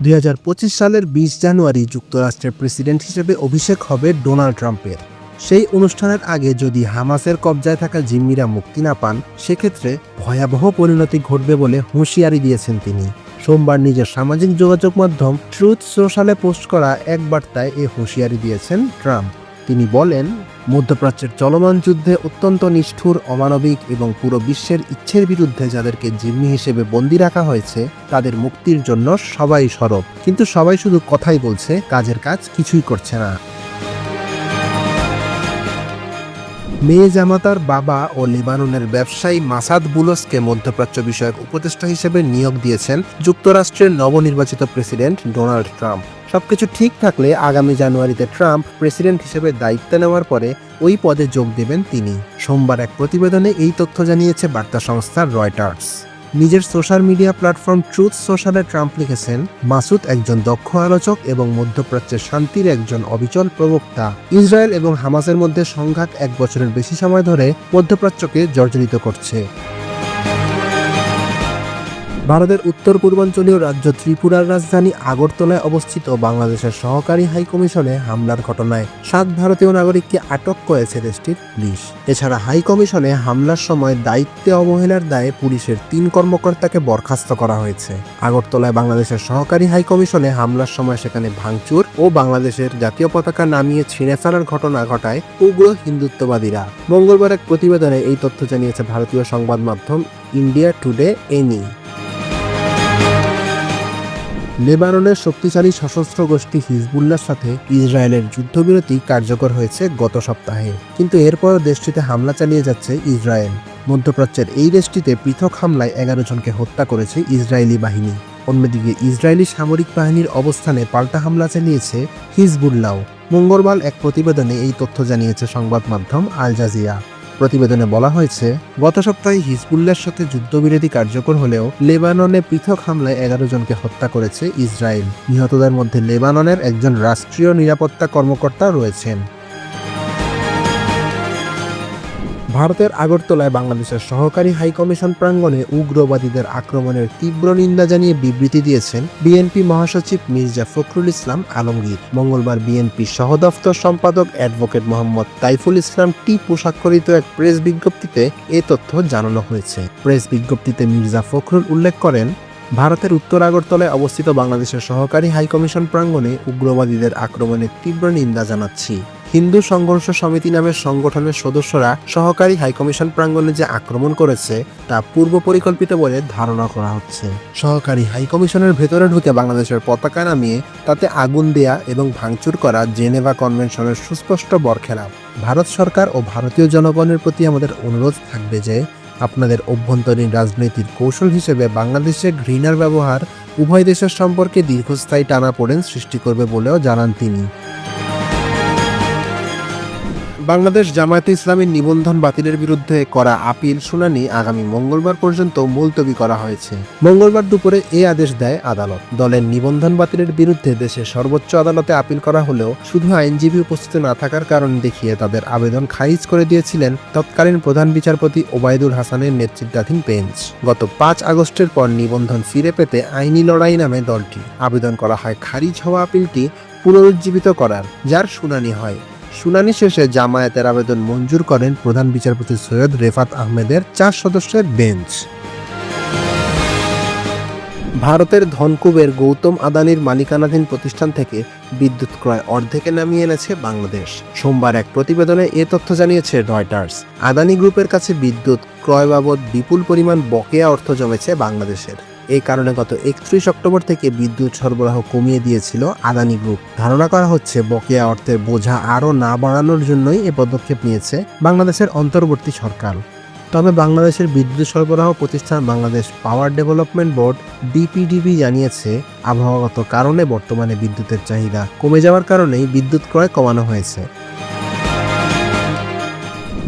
2025 সালের 20 জানুয়ারি যুক্তরাষ্ট্রের প্রেসিডেন্ট হিসেবে অভিষেক হবে ডোনাল্ড ট্রাম্পের। সেই অনুষ্ঠানের আগে যদি হামাসের কবজায় থাকা জিম্মিরা মুক্তি না পান, সেক্ষেত্রে ভয়াবহ পরিণতি ঘটবে বলে হুঁশিয়ারি দিয়েছেন তিনি। সোমবার নিজের সামাজিক যোগাযোগ মাধ্যম ট্রুথ সোশ্যালে পোস্ট করা এক বার্তায় এ হুঁশিয়ারি দিয়েছেন ট্রাম্প। তিনি বলেন, মধ্যপ্রাচ্যের চলমান যুদ্ধে অত্যন্ত নিষ্ঠুর, অমানবিক এবং পুরো বিশ্বের ইচ্ছের বিরুদ্ধে যাদেরকে জিম্মি হিসেবে বন্দী রাখা হয়েছে তাদের মুক্তির জন্য সবাই সরব, কিন্তু সবাই শুধু কথাই বলছে, কাজের কাজ কিছুই করছে না। মেয়ে জামাতার বাবা ও লেবাননের ব্যবসায়ী মাসাদ বুলসকে মধ্যপ্রাচ্য বিষয়ক উপদেষ্টা হিসেবে নিয়োগ দিয়েছেন যুক্তরাষ্ট্রের নবনির্বাচিত প্রেসিডেন্ট ডোনাল্ড ট্রাম্প। সবকিছু ঠিক থাকলে আগামী জানুয়ারিতে ট্রাম্প প্রেসিডেন্ট হিসেবে দায়িত্ব নেওয়ার পরে ওই পদে যোগ দেবেন তিনি। সোমবার এক প্রতিবেদনে এই তথ্য জানিয়েছে বার্তা সংস্থা রয়টার্স। নিজের সোশ্যাল মিডিয়া প্ল্যাটফর্ম ট্রুথ সোশ্যালে ট্রাম্প লিখেছেন, মাসুদ একজন দক্ষ আলোচক এবং মধ্যপ্রাচ্যের শান্তির একজন অবিচল প্রবক্তা। ইসরায়েল এবং হামাসের মধ্যে সংঘাত 1 বছরের বেশি সময় ধরে মধ্যপ্রাচ্যকে জর্জরিত করছে। ভারতের উত্তর পূর্বাঞ্চলীয় রাজ্য ত্রিপুরার রাজধানী আগরতলায় অবস্থিত বাংলাদেশের সহকারী হাইকমিশনে হামলার ঘটনায় 7 ভারতীয় নাগরিককে আটক করেছে দেশটির পুলিশ। এছাড়া হাইকমিশনে হামলার সময় দায়িত্বে অবহেলার দায়ে পুলিশের 3 কর্মকর্তাকে বরখাস্ত করা হয়েছে। আগরতলায় বাংলাদেশের সহকারী হাইকমিশনে হামলার সময় সেখানে ভাঙচুর ও বাংলাদেশের জাতীয় পতাকা নামিয়ে ছিঁড়ে ফেলার ঘটনা ঘটায় উগ্র হিন্দুত্ববাদীরা। মঙ্গলবার এক প্রতিবেদনে এই তথ্য জানিয়েছে ভারতীয় সংবাদ মাধ্যম ইন্ডিয়া টুডে এনি। লেবাননের শক্তিশালী সশস্ত্র গোষ্ঠী হিজবুল্লাহর সাথে ইসরায়েলের যুদ্ধবিরতি কার্যকর হয়েছে গত সপ্তাহে, কিন্তু এরপরও দেশটিতে হামলা চালিয়ে যাচ্ছে ইসরায়েল। মধ্যপ্রাচ্যের এই দেশটিতে পৃথক হামলায় 11 জনকে হত্যা করেছে ইসরায়েলি বাহিনী। অন্যদিকে ইসরায়েলি সামরিক বাহিনীর অবস্থানে পাল্টা হামলা চালিয়েছে হিজবুল্লাহ। মঙ্গলবার এক প্রতিবেদনে এই তথ্য জানিয়েছে সংবাদ মাধ্যম আল জাজিরা। প্রতিবেদনে বলা হয়েছে, গত সপ্তাহে হিজবুল্লাহর সাথে যুদ্ধবিরতি কার্যকর হলেও লেবাননে পৃথক হামলায় 11 জনকে হত্যা করেছে ইসরায়েল। নিহতদের মধ্যে লেবাননের একজন রাষ্ট্রীয় নিরাপত্তা কর্মকর্তা রয়েছেন। ভারতের আগরতলায় বাংলাদেশের সহকারী হাইকমিশন প্রাঙ্গণে উগ্রবাদীদের আক্রমণের তীব্র নিন্দা জানিয়ে বিবৃতি দিয়েছেন বিএনপি মহাসচিব মির্জা ফখরুল ইসলাম আলমগীর। মঙ্গলবার বিএনপি সহদফতর সম্পাদক অ্যাডভোকেট মোহাম্মদ তাইফুল ইসলাম টিপু স্বাক্ষরিত এক প্রেস বিজ্ঞপ্তিতে এ তথ্য জানানো হয়েছে। প্রেস বিজ্ঞপ্তিতে মির্জা ফখরুল উল্লেখ করেন, ভারতের উত্তর আগরতলায় অবস্থিত বাংলাদেশের সহকারী হাইকমিশন প্রাঙ্গণে উগ্রবাদীদের আক্রমণের তীব্র নিন্দা জানাচ্ছি। হিন্দু সংঘর্ষ সমিতি নামের সংগঠনের সদস্যরা সহকারী হাইকমিশন প্রাঙ্গণে যে আক্রমণ করেছে তা পূর্ব পরিকল্পিত বলে ধারণা করা হচ্ছে। সহকারী হাইকমিশনের ভেতরে ঢুকে বাংলাদেশের পতাকা নামিয়ে তাতে আগুন দেয়া এবং ভাঙচুর করা জেনেভা কনভেনশনের সুস্পষ্ট বরখেলাপ। ভারত সরকার ও ভারতীয় জনগণের প্রতি আমাদের অনুরোধ থাকবে যে আপনাদের অভ্যন্তরীণ রাজনীতির কৌশল হিসেবে বাংলাদেশে ঘৃণার ব্যবহার উভয় দেশের সম্পর্কে দীর্ঘস্থায়ী টানাপোড়েন সৃষ্টি করবে বলেও জানান তিনি। বাংলাদেশ জামায়াতে ইসলামীর নিবন্ধন বাতিলের বিরুদ্ধে করা আপিল শুনানি আগামী মঙ্গলবার পর্যন্ত মুলতবি করা হয়েছে। মঙ্গলবার দুপুরে এ আদেশ দেয় আদালত। দলের নিবন্ধন বাতিলের বিরুদ্ধে দেশের সর্বোচ্চ আদালতে আপিল করা হলেও শুধু আইনজীবী উপস্থিত না থাকার কারণ দেখিয়ে তাদের আবেদন খারিজ করে দিয়েছিলেন তৎকালীন প্রধান বিচারপতি ওবায়দুল হাসানের নেতৃত্বাধীন বেঞ্চ। গত 5 আগস্টের পর নিবন্ধন ফিরে পেতে আইনি লড়াই নামে দলটি আবেদন করা হয় খারিজ হওয়া আপিলটি পুনরুজ্জীবিত করার, যার শুনানি হয়। শুনানি শেষে জামায়াতের আবেদন মঞ্জুর করেন প্রধান বিচারপতি সৈয়দ রেফাত আহমেদের 4 সদস্যের বেঞ্চ। ভারতের ধনকুবের গৌতম আদানির মালিকানাধীন প্রতিষ্ঠান থেকে বিদ্যুৎ ক্রয় অর্ধেকে নামিয়ে এনেছে বাংলাদেশ। সোমবার এক প্রতিবেদনে এ তথ্য জানিয়েছে রয়টার্স। আদানি গ্রুপের কাছে বিদ্যুৎ ক্রয় বাবদ বিপুল পরিমাণ বকেয়া অর্থ জমেছে বাংলাদেশের। এই কারণে গত 31 অক্টোবর থেকে বিদ্যুৎ সরবরাহ কমিয়ে দিয়েছিল আদানি গ্রুপ। ধারণা করা হচ্ছে বকেয়া অর্থের বোঝা আরও না বাড়ানোর জন্যই এ পদক্ষেপ নিয়েছে বাংলাদেশের অন্তর্বর্তী সরকার। তবে বাংলাদেশের বিদ্যুৎ সরবরাহ প্রতিষ্ঠান Bangladesh power development board BPDB জানিয়েছে, আবহাওয়াগত কারণে বর্তমানে বিদ্যুতের চাহিদা কমে যাওয়ার কারণেই বিদ্যুৎ ক্রয় কমানো হয়েছে।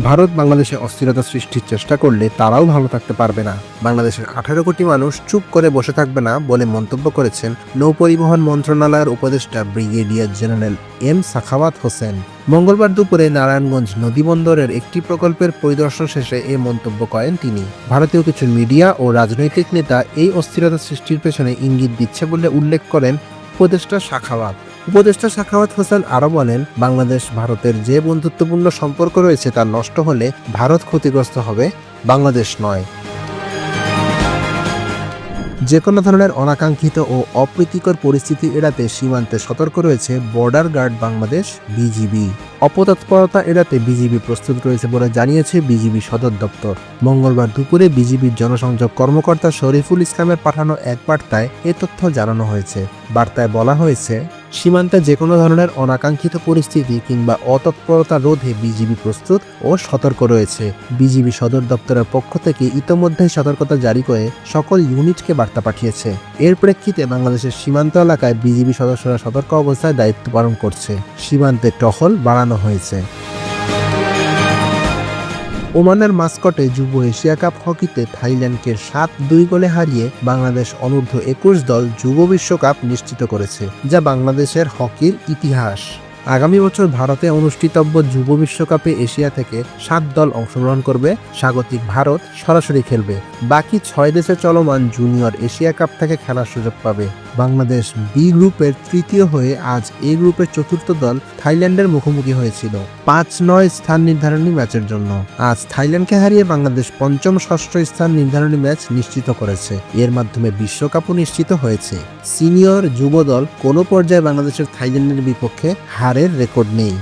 ভারত বাংলাদেশে অস্থিরতা সৃষ্টির চেষ্টা করলে তারাও ভালো থাকতে পারবে না। বাংলাদেশের 18 কোটি মানুষ চুপ করে বসে থাকবে না বলে মন্তব্য করেছেন নৌপরিবহন মন্ত্রণালয়ের উপদেষ্টা brigadier general M Sakhawat Hossain. মঙ্গলবার দুপুরে নারায়ণগঞ্জ নদীবন্দরের একটি প্রকল্পের পরিদর্শন শেষে এ মন্তব্য করেন তিনি। ভারতীয় কিছু মিডিয়া ও রাজনৈতিক নেতা এই অস্থিরতা সৃষ্টির পেছনে ইঙ্গিত দিচ্ছে বলে উল্লেখ করেন উপদেষ্টা সাখাওয়াত হোসেন আরও বলেন, বাংলাদেশ ভারতের যে বন্ধুত্বপূর্ণ সম্পর্ক রয়েছে তা নষ্ট হলে ভারত ক্ষতিগ্রস্ত হবে, বাংলাদেশ নয়। যে কোনো ধরনের অনাকাঙ্ক্ষিত ও অপ্রীতিকর পরিস্থিতি এড়াতে সীমান্তে সতর্ক রয়েছে বর্ডার গার্ড বাংলাদেশ বিজিবি। অপতৎপরতা এড়াতে বিজিবি প্রস্তুত রয়েছে বলে জানিয়েছে বিজিবি সদর দপ্তর। মঙ্গলবার দুপুরে বিজিবির জনসংযোগ কর্মকর্তা শরীফুল ইসলামের পাঠানো এক বার্তায় এ তথ্য জানানো হয়েছে। বার্তায় বলা হয়েছে, সীমান্তে যে কোনো ধরনের অনাকাঙ্ক্ষিত পরিস্থিতি কিংবা অতৎপরতা রোধে বিজিবি প্রস্তুত ও সতর্ক রয়েছে। বিজিবি সদর দপ্তরের পক্ষ থেকে ইতোমধ্যেই সতর্কতা জারি করে সকল ইউনিটকে বার্তা পাঠিয়েছে। এর প্রেক্ষিতে বাংলাদেশের সীমান্ত এলাকায় বিজিবি সদস্যরা সতর্ক অবস্থায় দায়িত্ব পালন করছে। সীমান্তে টহল বাড়ানো হয়েছে। ওমানের মাস্কটে যুব এশিয়া কাপ হকিতে থাইল্যান্ডকে 7-2 গোলে হারিয়ে বাংলাদেশ অনূর্ধ্ব 21 দল যুব বিশ্বকাপ নিশ্চিত করেছে, যা বাংলাদেশের হকির ইতিহাস। আগামী বছর ভারতে অনুষ্ঠিতব্য যুব বিশ্বকাপে এশিয়া থেকে 7 দল অংশগ্রহণ করবে। স্বাগতিক ভারত সরাসরি খেলবে। বাকি 6 দেশে চলমান জুনিয়র এশিয়া কাপ থেকে খেলার সুযোগ পাবে। বাংলাদেশ বি গ্রুপের তৃতীয় হয়ে আজ এ গ্রুপের চতুর্থ দল থাইল্যান্ডের মুখোমুখি হয়েছিল 5-9 স্থান নির্ধারণী ম্যাচের জন্য। আজ থাইল্যান্ডকে হারিয়ে বাংলাদেশ পঞ্চম ষষ্ঠ স্থান নির্ধারণী ম্যাচ নিশ্চিত করেছে। এর মাধ্যমে বিশ্বকাপও নিশ্চিত হয়েছে। সিনিয়র যুব দল কোনো পর্যায়ে বাংলাদেশের থাইল্যান্ডের বিপক্ষে হারের রেকর্ড নেই।